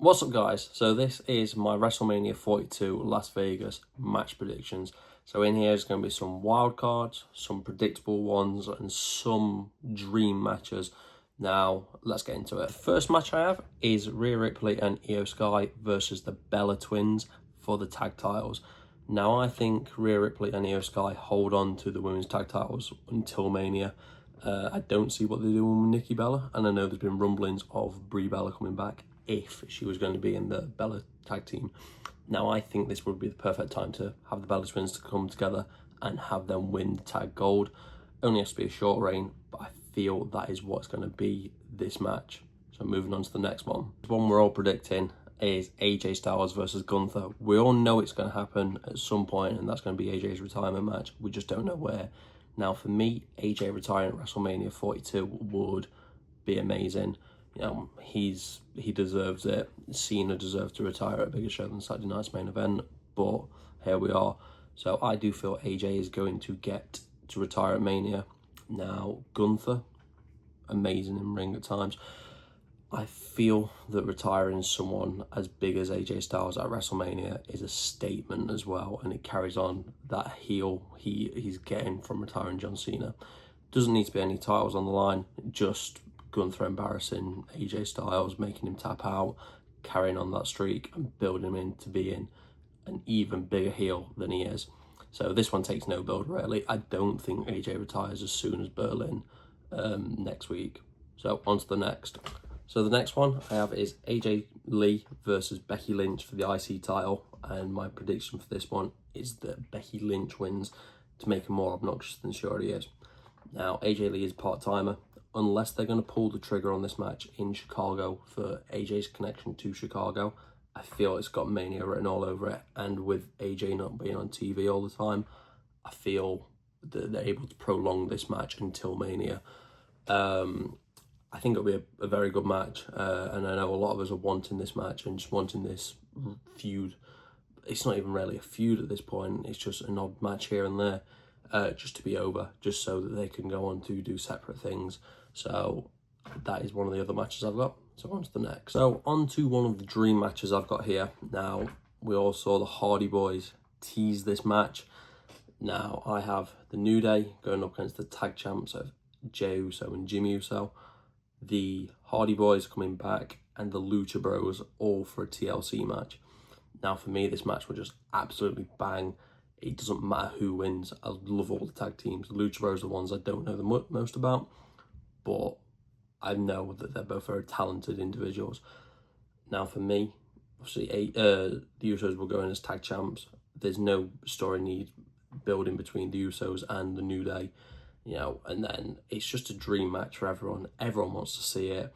What's up, guys? So this is my WrestleMania 42 Las Vegas match predictions. So in here is going to be some wild cards, some predictable ones, and some dream matches. Now, let's get into it. The first match I have is Rhea Ripley and Io Sky versus the Bella Twins for the tag titles. Now, I think Rhea Ripley and Io Sky hold on to the women's tag titles until Mania. I don't see what they're doing with Nikki Bella, and I know there's been rumblings of Brie Bella coming back if she was going to be in the Bella tag team. Now, I think this would be the perfect time to have the Bella Twins to come together and have them win the tag gold. Only has to be a short reign, but I feel that is what's going to be this match. So moving on to the next one. The one we're all predicting is AJ Styles versus Gunther. We all know it's going to happen at some point, and that's going to be AJ's retirement match. We just don't know where. Now, for me, AJ retiring at WrestleMania 42 would be amazing. You know, he deserves it. Cena deserves to retire at a bigger show than Saturday Night's Main Event, but here we are. So I do feel AJ is going to get to retire at Mania. Now, Gunther, amazing in ring at times. I feel that retiring someone as big as AJ Styles at WrestleMania is a statement as well, and it carries on that heel he's getting from retiring John Cena. Doesn't need to be any titles on the line, just Gunther embarrassing AJ Styles, making him tap out, carrying on that streak and building him into being an even bigger heel than he is. So this one takes no build, really. I don't think AJ retires as soon as Berlin next week. So on to the next. So the next one I have is AJ Lee versus Becky Lynch for the IC title. And my prediction for this one is that Becky Lynch wins to make her more obnoxious than she already is. Now, AJ Lee is part-timer. Unless they're going to pull the trigger on this match in Chicago for AJ's connection to Chicago, I feel it's got Mania written all over it. And with AJ not being on TV all the time, I feel that they're able to prolong this match until Mania. I think it'll be a very good match. And I know a lot of us are wanting this match and just wanting this feud. It's not even really a feud at this point. It's just an odd match here and there. Just to be over, just so that they can go on to do separate things. So that is one of the other matches I've got. So on to the next. So on to one of the dream matches I've got here. Now, we all saw the Hardy Boys tease this match. Now, I have the New Day going up against the tag champs of Jey Uso and Jimmy Uso. The Hardy Boys coming back and the Lucha Bros all for a TLC match. Now, for me, this match will just absolutely bang. It doesn't matter who wins. I love all the tag teams. The Lucha Bros are the ones I don't know the most about, but I know that they're both very talented individuals. Now, for me, obviously, the Usos will go in as tag champs. There's no story need building between the Usos and the New Day, you know, and then it's just a dream match for everyone. Everyone wants to see it.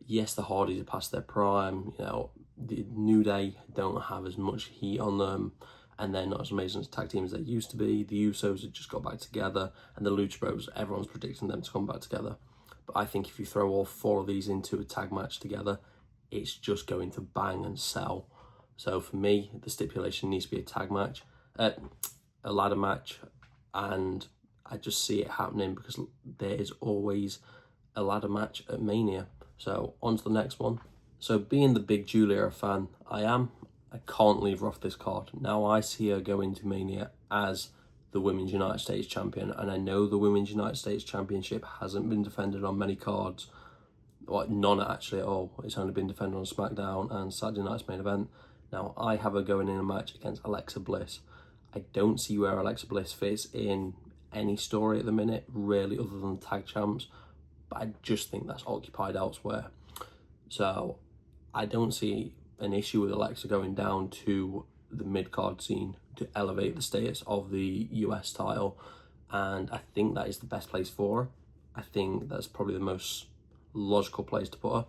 Yes, the Hardys are past their prime. You know, the New Day don't have as much heat on them, and they're not as amazing as tag team as they used to be. The Usos have just got back together, and the Lucha Bros, everyone's predicting them to come back together. But I think if you throw all four of these into a tag match together, it's just going to bang and sell. So for me, the stipulation needs to be a tag match, a ladder match, and I just see it happening because there is always a ladder match at Mania. So on to the next one. So being the big Julia fan I can't leave her off this card. Now I see her go into Mania as the Women's United States Champion, and I know the Women's United States Championship hasn't been defended on many cards, or none actually at all. It's only been defended on SmackDown and Saturday Night's Main Event. Now I have her going in a match against Alexa Bliss. I don't see where Alexa Bliss fits in any story at the minute, really, other than the tag champs, but I just think that's occupied elsewhere. So I don't see an issue with Alexa going down to the mid-card scene to elevate the status of the US title, and I think that is the best place for her. I think that's probably the most logical place to put her,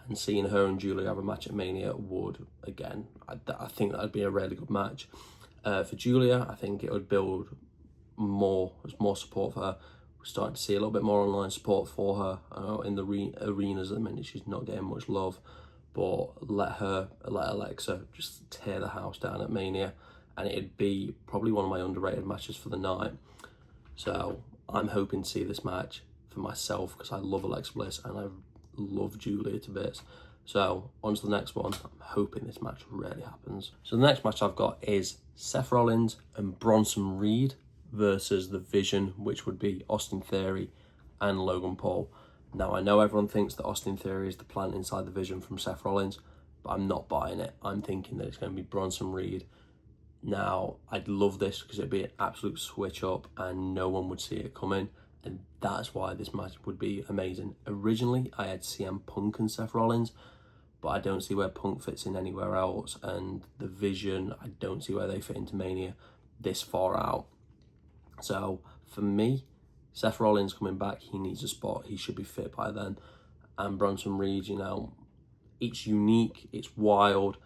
and seeing her and Julia have a match at Mania would, again, I think that would be a really good match. For Julia, I think it would build more support for her. We're starting to see a little bit more online support for her in the arenas at the minute. She's not getting much love. But let Alexa just tear the house down at Mania, and it'd be probably one of my underrated matches for the night. So I'm hoping to see this match for myself because I love Alexa Bliss and I love Julia to bits. So on to the next one. I'm hoping this match really happens. So the next match I've got is Seth Rollins and Bronson Reed versus The Vision, which would be Austin Theory and Logan Paul. Now, I know everyone thinks that Austin Theory is the plant inside The Vision from Seth Rollins, but I'm not buying it. I'm thinking that it's going to be Bronson Reed. Now, I'd love this because it'd be an absolute switch up and no one would see it coming. And that's why this match would be amazing. Originally, I had CM Punk and Seth Rollins, but I don't see where Punk fits in anywhere else. And The Vision, I don't see where they fit into Mania this far out. So for me, Seth Rollins coming back, he needs a spot. He should be fit by then. And Bronson Reed, you know, it's unique, it's wild,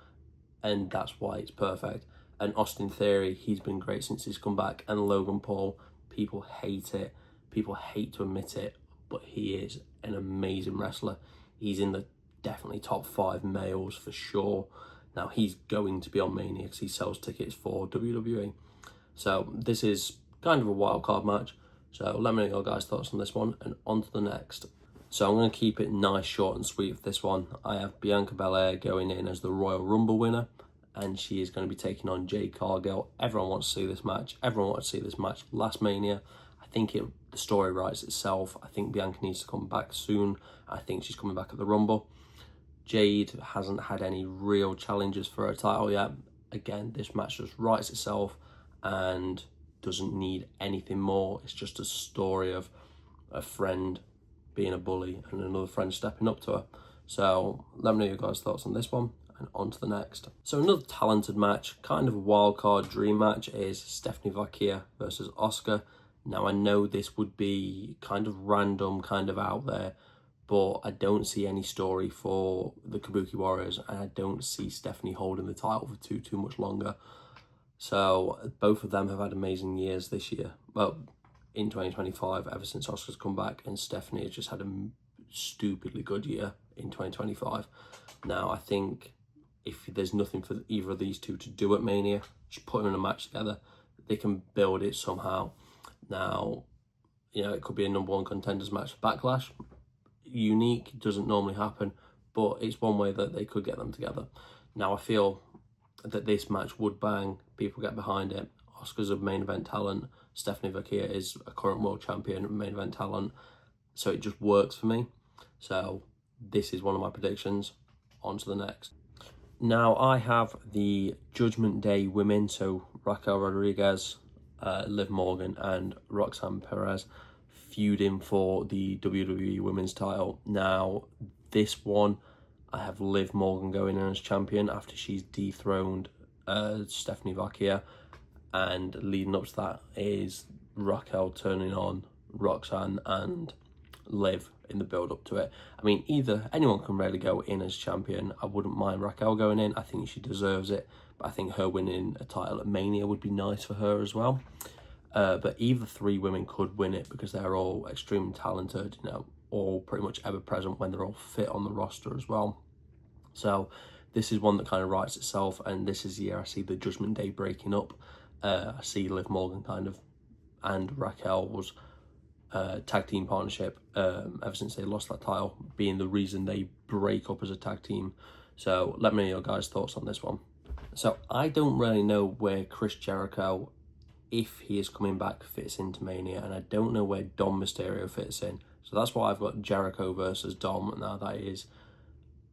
and that's why it's perfect. And Austin Theory, he's been great since he's come back. And Logan Paul, people hate it. People hate to admit it, but he is an amazing wrestler. He's in the definitely top 5 males for sure. Now, he's going to be on Mania because he sells tickets for WWE. So this is kind of a wild card match. So let me know your guys' thoughts on this one, and on to the next. So I'm going to keep it nice, short and sweet for this one. I have Bianca Belair going in as the Royal Rumble winner, and she is going to be taking on Jade Cargill. Everyone wants to see this match. Everyone wanted to see this match last Mania. I think the story writes itself. I think Bianca needs to come back soon. I think she's coming back at the Rumble. Jade hasn't had any real challenges for her title yet. Again, this match just writes itself and doesn't need anything more. It's just a story of a friend being a bully and another friend stepping up to her. So let me know your guys' thoughts on this one, and on to the next. So another talented match, kind of a wild card dream match, is Stephanie Vaquia versus Asuka. Now, I know this would be kind of random, kind of out there, but I don't see any story for the Kabuki Warriors, and I don't see Stephanie holding the title for too much longer. So both of them have had amazing years this year. Well, in 2025, ever since Asuka's come back, and Stephanie has just had a stupidly good year in 2025. Now, I think if there's nothing for either of these two to do at Mania, just put them in a match together. They can build it somehow. Now, you know, it could be a #1 contenders match for Backlash. Unique, doesn't normally happen, but it's one way that they could get them together. Now, I feel that this match would bang, people get behind it. Asuka's a main event talent. Stephanie Vaquia is a current world champion, main event talent. So it just works for me. So this is one of my predictions. On to the next. Now, I have the Judgment Day women, so Raquel Rodriguez, Liv Morgan and Roxanne Perez feuding for the WWE Women's title. Now, this one, I have Liv Morgan going in as champion after she's dethroned Stephanie Vaquia, and leading up to that is Raquel turning on Roxanne and Liv in the build up to it. I mean, anyone can really go in as champion. I wouldn't mind Raquel going in. I think she deserves it, but I think her winning a title at Mania would be nice for her as well. But either 3 women could win it because they're all extremely talented, you know, all pretty much ever present when they're all fit on the roster as well. So this is one that kind of writes itself, and this is the year I see the Judgment Day breaking up. I see Liv Morgan kind of and Raquel's tag team partnership ever since they lost that title being the reason they break up as a tag team. So let me know your guys' thoughts on this one. So I don't really know where Chris Jericho, if he is coming back, fits into Mania, and I don't know where Dom Mysterio fits in. So that's why I've got Jericho versus Dom. Now that is,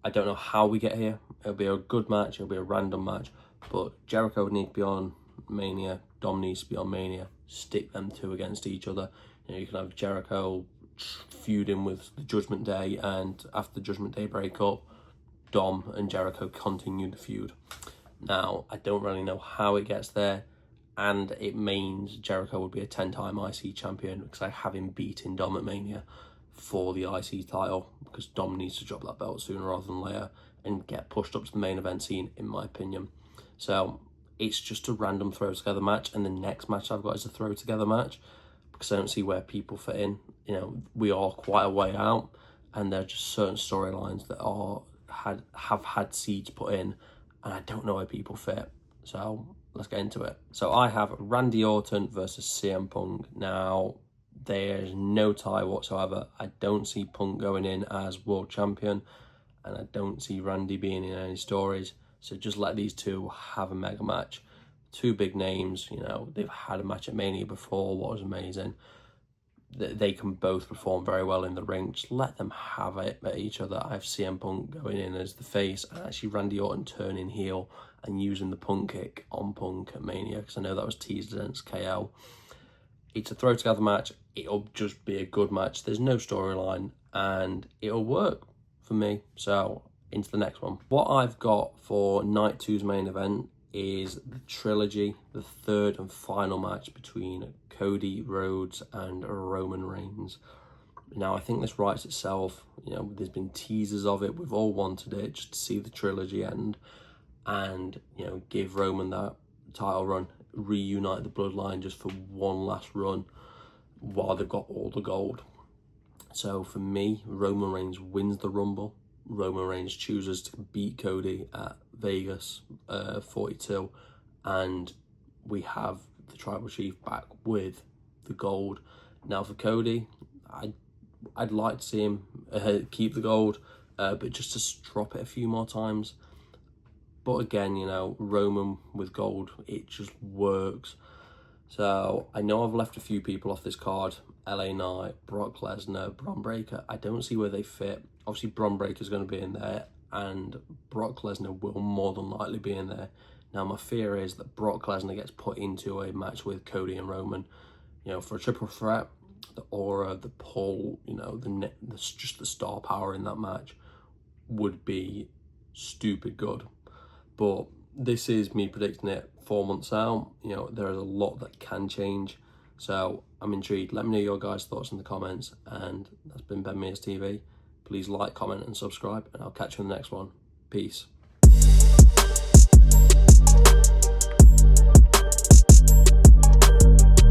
I don't know how we get here. It'll be a good match, it'll be a random match, but Jericho would need to be on Mania, Dom needs to be on Mania. Stick them two against each other. You know, you can have Jericho feuding with the Judgment Day, and after the Judgment Day break up, Dom and Jericho continue the feud. Now, I don't really know how it gets there, and it means Jericho would be a 10-time IC champion because I have him beating Dom at Mania for the IC title, because Dom needs to drop that belt sooner rather than later and get pushed up to the main event scene, in my opinion. So it's just a random throw together match, and the next match I've got is a throw together match because I don't see where people fit in. You know, we are quite a way out, and there are just certain storylines that have had seeds put in, and I don't know where people fit. So let's get into it. So I have Randy Orton versus CM Punk. Now, there's no tie whatsoever. I don't see Punk going in as world champion, and I don't see Randy being in any stories. So just let these two have a mega match. Two big names, you know, they've had a match at Mania before, what was amazing. They can both perform very well in the ring. Just let them have it at each other. I have CM Punk going in as the face, and actually Randy Orton turning heel and using the Punk kick on Punk at Mania, because I know that was teased against KO. It's a throw together match. It'll just be a good match. There's no storyline, and it'll work for me. So into the next one. What I've got for night two's main event is the trilogy, the third and final match between Cody Rhodes and Roman Reigns. Now, I think this writes itself. You know, there's been teasers of it. We've all wanted it, just to see the trilogy end and, you know, give Roman that title run, reunite the bloodline just for one last run while they've got all the gold. So for me, Roman Reigns wins the Rumble. Roman Reigns chooses to beat Cody at Vegas 42, and we have the Tribal Chief back with the gold. Now for Cody, I'd like to see him keep the gold, but just to drop it a few more times. But again, you know, Roman with gold, it just works. So I know I've left a few people off this card. LA Knight, Brock Lesnar, Bron Breakker. I don't see where they fit. Obviously, Bron Breakker's going to be in there, and Brock Lesnar will more than likely be in there. Now, my fear is that Brock Lesnar gets put into a match with Cody and Roman, you know, for a triple threat. The aura, the pull, you know, just the star power in that match would be stupid good. But this is me predicting it 4 months out. You know, there is a lot that can change. So I'm intrigued. Let me know your guys' thoughts in the comments. And that's been Ben Mears TV. Please like, comment, and subscribe. And I'll catch you in the next one. Peace.